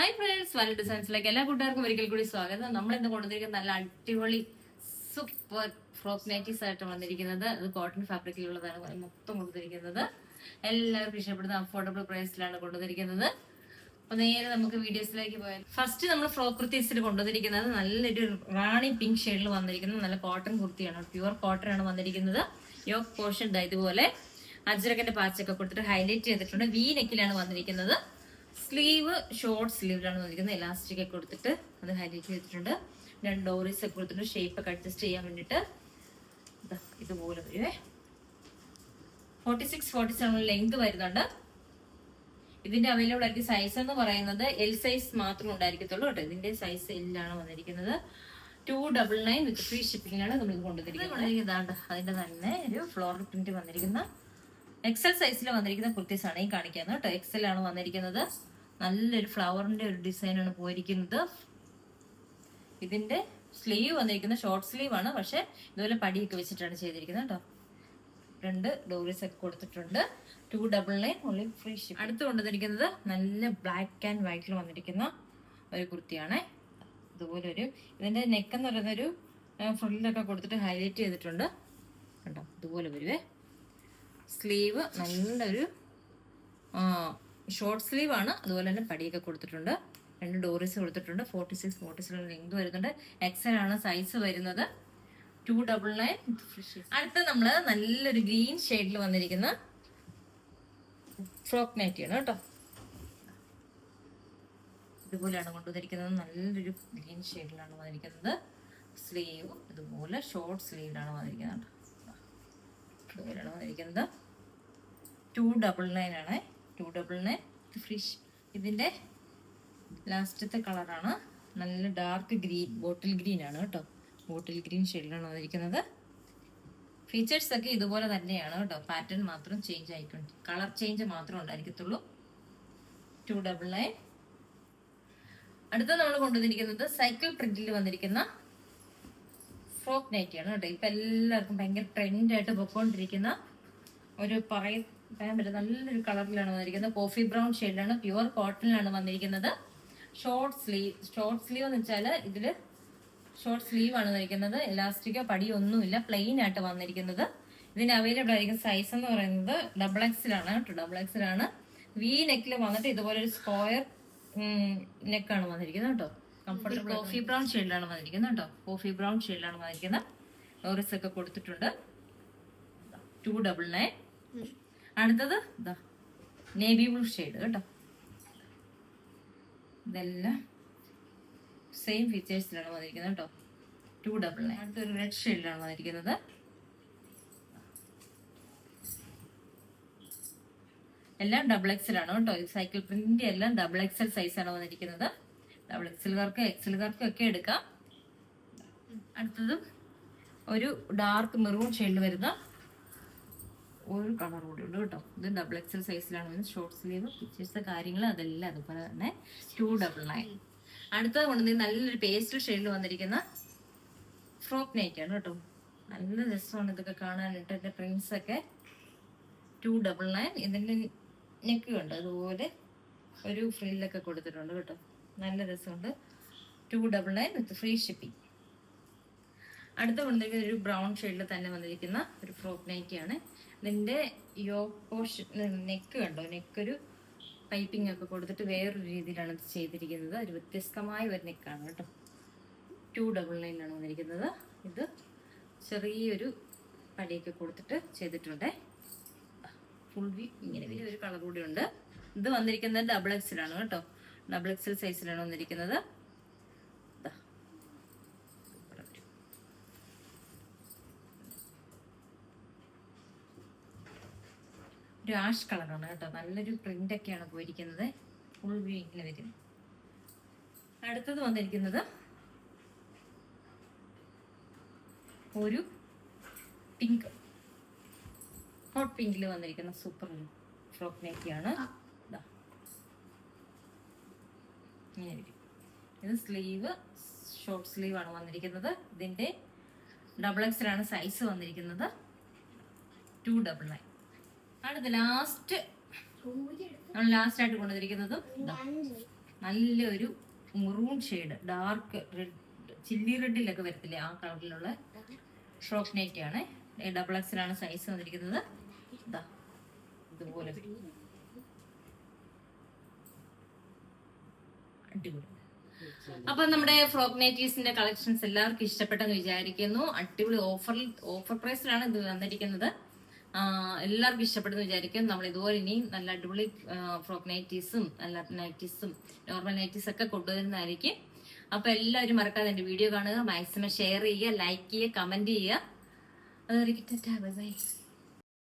Hi friends, Valley ഡിസൈൻസിലേക്ക് എല്ലാ കൂട്ടുകാർക്കും ഒരിക്കൽ കൂടി സ്വാഗതം. നമ്മൾ ഇന്ന് കൊണ്ടുവന്നിരിക്കുന്ന നല്ല അടിപൊളി സൂപ്പർ ഫ്രോക്ക് നൈറ്റീസ് ആയിട്ട് വന്നിരിക്കുന്നത്. അത് കോട്ടൺ ഫാബ്രിക്കിലുള്ളതാണ് മൊത്തം കൊണ്ടുവന്നിരിക്കുന്നത്. എല്ലാവർക്കും ഇഷ്ടപ്പെടുന്ന അഫോർഡബിൾ പ്രൈസിലാണ് കൊണ്ടുവന്നിരിക്കുന്നത്. അപ്പൊ നേരെ നമുക്ക് വീഡിയോസിലേക്ക് പോയാൽ ഫസ്റ്റ് നമ്മൾ ഫ്രോക്ക് കുർത്തീസിൽ കൊണ്ടുവന്നിരിക്കുന്നത് നല്ലൊരു റാണി പിങ്ക് ഷെയ്ഡിൽ വന്നിരിക്കുന്നത് നല്ല കോട്ടൺ കുർത്തിയാണ്. പ്യുവർ കോട്ടൺ ആണ് വന്നിരിക്കുന്നത്. യോക്ക് പോർഷൻ ഇതുപോലെ അജ്രകന്റെ പാച്ചൊക്കെ കൊടുത്തിട്ട് ഹൈലൈറ്റ് ചെയ്തിട്ടുണ്ട്. വി നെക്കിലാണ് വന്നിരിക്കുന്നത്. സ്ലീവ് ഷോർട്ട് സ്ലീവിലാണ് വന്നിരിക്കുന്നത്. ഇലാസ്റ്റിക് ഒക്കെ കൊടുത്തിട്ട് അത് ഹൈലൈറ്റ് ചെയ്തിട്ടുണ്ട്. രണ്ട് ഡോറീസ് ഒക്കെ കൊടുത്തിട്ട് ഷേപ്പ് ഒക്കെ അഡ്ജസ്റ്റ് ചെയ്യാൻ വേണ്ടിയിട്ട് ഇതുപോലെ വരുവേ. 46-47 ലെങ്ത് വരുന്നുണ്ട്. ഇതിന്റെ അവൈലബിൾ ആയിട്ട് സൈസ് എന്ന് പറയുന്നത് എൽ സൈസ് മാത്രം ഉണ്ടായിരിക്കത്തുള്ളൂ കേട്ടോ. ഇതിന്റെ സൈസ് എല്ലാണ് വന്നിരിക്കുന്നത്. 299 വിത്ത് ഫ്രീ ഷിപ്പിംഗിലാണ് നമ്മൾ ഇത് കൊണ്ടുവന്നിരിക്കുന്നത്. അതിന്റെ തന്നെ ഒരു ഫ്ലോറൽ പ്രിന്റ് വന്നിരിക്കുന്ന എക്സൽ സൈസിൽ വന്നിരിക്കുന്ന കുർത്തീസ് ആണ് ഈ കാണിക്കുന്നത് കേട്ടോ. എക്സൽ ആണ് വന്നിരിക്കുന്നത്. നല്ലൊരു ഫ്ലവറിന്റെ ഒരു ഡിസൈൻ ആണ് പോയിരിക്കുന്നത്. ഇതിന്റെ സ്ലീവ് വന്നിരിക്കുന്നത് ഷോർട്ട് സ്ലീവ് ആണ്, പക്ഷെ ഇതുപോലെ പടിയൊക്കെ വെച്ചിട്ടാണ് ചെയ്തിരിക്കുന്നത് കേട്ടോ. രണ്ട് ഡോറീസ് ഒക്കെ കൊടുത്തിട്ടുണ്ട്. 299 ഓൺലി ഫ്രീ ഷിപ്പ്. അടുത്ത് കൊണ്ടുവന്നിരിക്കുന്നത് നല്ല ബ്ലാക്ക് ആൻഡ് വൈറ്റിൽ വന്നിരിക്കുന്ന ഒരു കുർത്തിയാണ്. ഇതുപോലെ ഒരു ഇതിന്റെ നെക്ക് എന്ന് പറയുന്നൊരു ഫ്രണ്ടിലൊക്കെ കൊടുത്തിട്ട് ഹൈലൈറ്റ് ചെയ്തിട്ടുണ്ട് കേട്ടോ. ഇതുപോലെ വരുവേ. സ്ലീവ് നല്ലൊരു ഷോർട്ട് സ്ലീവ് ആണ്. അതുപോലെ തന്നെ പടിയൊക്കെ കൊടുത്തിട്ടുണ്ട്. രണ്ട് ഡോറീസ് കൊടുത്തിട്ടുണ്ട്. 46-47 ലെങ്ത് വരുന്നുണ്ട്. എക്സൽ ആണ് സൈസ് വരുന്നത്. 299. അടുത്ത നമ്മള് നല്ലൊരു ഗ്രീൻ ഷെയ്ഡിൽ വന്നിരിക്കുന്ന ഫ്രോക്ക് നൈറ്റിയാണ് കേട്ടോ. ഇതുപോലെയാണ് കൊണ്ടുവന്നിരിക്കുന്നത്. നല്ലൊരു ഗ്രീൻ ഷെയ്ഡിലാണ് വന്നിരിക്കുന്നത്. സ്ലീവ് ഇതുപോലെ ഷോർട്ട് സ്ലീവിലാണ് വന്നിരിക്കുന്നത്. ഇതുപോലെയാണ് വന്നിരിക്കുന്നത്. 299 ആണ്. 299 ഫ്രീ. ഇതിന്റെ ലാസ്റ്റത്തെ കളറാണ് നല്ല ഡാർക്ക് ഗ്രീൻ, ബോട്ടിൽ ഗ്രീൻ ആണ് കേട്ടോ. ബോട്ടിൽ ഗ്രീൻ ഷെയ്ഡിലാണ് വന്നിരിക്കുന്നത്. ഫീച്ചേഴ്സ് ഒക്കെ ഇതുപോലെ തന്നെയാണ് കേട്ടോ. പാറ്റേൺ മാത്രം ചേഞ്ച് ആയിട്ടുണ്ട്. കളർ ചേഞ്ച് മാത്രം ഉണ്ടായിരിക്കത്തുള്ളൂ. 299. അടുത്ത നമ്മൾ കൊണ്ടുവന്നിരിക്കുന്നത് സൈക്കിൾ പ്രിന്റിൽ വന്നിരിക്കുന്ന ഫ്രോക്ക് നൈറ്റിയാണ് കേട്ടോ. ഇപ്പൊ എല്ലാവർക്കും ഭയങ്കര ട്രെൻഡായിട്ട് പൊക്കോണ്ടിരിക്കുന്ന ഒരു പറയാൻ പറ്റും നല്ലൊരു കളറിലാണ് വന്നിരിക്കുന്നത്. കോഫി ബ്രൗൺ ഷെയ്ഡിലാണ്. പ്യുവർ കോട്ടണിലാണ് വന്നിരിക്കുന്നത്. ഷോർട്ട് സ്ലീവ് എന്ന് വെച്ചാല് ഇതില് ഷോർട്ട് സ്ലീവ് ആണ് വന്നിരിക്കുന്നത്. ഇലാസ്റ്റിക്കോ പടിയോ ഒന്നുമില്ല, പ്ലെയിൻ ആയിട്ട് വന്നിരിക്കുന്നത്. ഇതിന് അവൈലബിൾ ആയിരിക്കുന്ന സൈസ് എന്ന് പറയുന്നത് XXL ആണ് കേട്ടോ. XXL ആണ്. വി നെക്കിൽ വന്നിട്ട് ഇതുപോലെ ഒരു സ്ക്വയർ നെക്കാണ് വന്നിരിക്കുന്നത് കേട്ടോ. കംഫർട്ടബിൾ കോഫി ബ്രൗൺ ഷെയ്ഡിലാണ് വന്നിരിക്കുന്നത് കേട്ടോ. കോഫി ബ്രൗൺ ഷെയ്ഡിലാണ് വന്നിരിക്കുന്നത്. ഡോറീസ് ഒക്കെ കൊടുത്തിട്ടുണ്ട്. 299. അടുത്തത് നേവി ബ്ലൂ ഷെയ്ഡ് കേട്ടോ. ഇതെല്ലാം സെയിം ഫീച്ചേഴ്സിലാണ് വന്നിരിക്കുന്നത് കേട്ടോ. 299. അടുത്തൊരു റെഡ് ഷെയ്ഡിലാണ് വന്നിരിക്കുന്നത്. എല്ലാം XXL ആണ് കേട്ടോ. സൈക്കിൾ പ്രിന്റ് എല്ലാം XXL സൈസാണ് വന്നിരിക്കുന്നത്. XXLകാർക്ക് XLകാർക്കും ഒക്കെ എടുക്കാം. അടുത്തതും ഒരു ഡാർക്ക് മെറൂൺ ഷെയ്ഡിൽ വരുന്ന ഒരു കളർ കൂടി ഉണ്ട് കേട്ടോ. ഇത് XXL സൈസിലാണ് വരുന്നത്. ഷോർട്ട് സ്ലീവ് ഫീച്ചേഴ്സ് കാര്യങ്ങൾ അതെല്ലാം അതുപോലെ തന്നെ. 299. അടുത്തത് കൊണ്ടുവന്ന് നല്ലൊരു പേസ്റ്റൽ ഷെയ്ഡിൽ വന്നിരിക്കുന്ന ഫ്രോക്ക് നൈറ്റ് ആണ് കേട്ടോ. നല്ല രസമാണ് ഇതൊക്കെ കാണാനായിട്ട്. ഇതിന്റെ പ്രിന്റ്സ് ഒക്കെ. 299. ഇതിന്റെ നെക്ക് കണ്ടോ, അതുപോലെ ഒരു ഫ്രില്ലൊക്കെ കൊടുത്തിട്ടുണ്ട് കേട്ടോ. നല്ല രസമുണ്ട്. 299 വിത്ത് ഫ്രീ ഷിപ്പിംഗ്. അടുത്ത കൊണ്ടിരിക്കുന്ന ഒരു ബ്രൗൺ ഷെയ്ഡിൽ തന്നെ വന്നിരിക്കുന്ന ഒരു ഫ്രോക്ക് നൈറ്റിയാണ്. ഇതിന്റെ നെക്ക് കണ്ടോ, നെക്കൊരു പൈപ്പിംഗ് ഒക്കെ കൊടുത്തിട്ട് വേറൊരു രീതിയിലാണ് ഇത് ചെയ്തിരിക്കുന്നത്. ഒരു വ്യത്യസ്തമായ ഒരു നെക്കാണ് കേട്ടോ. 299 ആണ് വന്നിരിക്കുന്നത്. ഇത് ചെറിയൊരു പടിയൊക്കെ കൊടുത്തിട്ട് ചെയ്തിട്ടുണ്ട്. ഫുൾ വി ഇങ്ങനെ ഒരു കളർ കൂടി ഉണ്ട്. ഇത് വന്നിരിക്കുന്നത് XXL ആണ് കേട്ടോ. XXL സൈസിലാണ് വന്നിരിക്കുന്നത്. ഒരു ആഷ് കളറാണ് കേട്ടോ. നല്ലൊരു പ്രിന്റ് ഒക്കെയാണ് പോയിരിക്കുന്നത്. ഫുൾ വ്യൂ ഇങ്ങനെ വരും. അടുത്തത് വന്നിരിക്കുന്നത് ഒരു പിങ്ക്, ഹോട്ട് പിങ്കിൽ വന്നിരിക്കുന്ന സൂപ്പർ ഫ്രോക്ക് നൈറ്റിയാണ്. ഇങ്ങനെ വരും. ഇത് സ്ലീവ് ഷോർട്ട് സ്ലീവ് ആണ് വന്നിരിക്കുന്നത്. ഇതിന്റെ XXL ആണ് സൈസ് വന്നിരിക്കുന്നത്. 299. അടുത്ത ലാസ്റ്റ് ആയിട്ട് കൊണ്ടുവന്നിരിക്കുന്നത് നല്ലൊരു maroon shade, dark red, chilli റെഡിലൊക്കെ വരത്തില്ലേ ആ കളറിലുള്ള ഫ്രോക്ക് നൈറ്റി ആണ്. ഡബിൾ എക്സലാണ് സൈസ് വന്നിരിക്കുന്നത്. ഇതാ ഇതുപോലെ അടിപൊളി. അപ്പൊ നമ്മുടെ ഫ്രോക്ക് നൈറ്റീസിന്റെ കളക്ഷൻസ് എല്ലാവർക്കും ഇഷ്ടപ്പെട്ടെന്ന് വിചാരിക്കുന്നു. അടിപൊളി ഓഫർ പ്രൈസിലാണ് ഇത് വന്നിരിക്കുന്നത്. എല്ലാവർക്കും ഇഷ്ടപ്പെടുന്നു വിചാരിക്കും. നമ്മൾ ഇതുപോലെ ഇനിയും നല്ല അടിപൊളി ഫ്രോക്ക് നൈറ്റീസും നല്ല നൈറ്റീസും നോർമൽ നൈറ്റീസ് ഒക്കെ കൊണ്ടുവരുന്നതായിരിക്കും. അപ്പൊ എല്ലാവരും മറക്കാതെ എന്റെ വീഡിയോ കാണുക, മാക്സിമം ഷെയർ ചെയ്യുക, ലൈക്ക് ചെയ്യുക, കമന്റ് ചെയ്യുക. അതായിരിക്കും. Bye bye.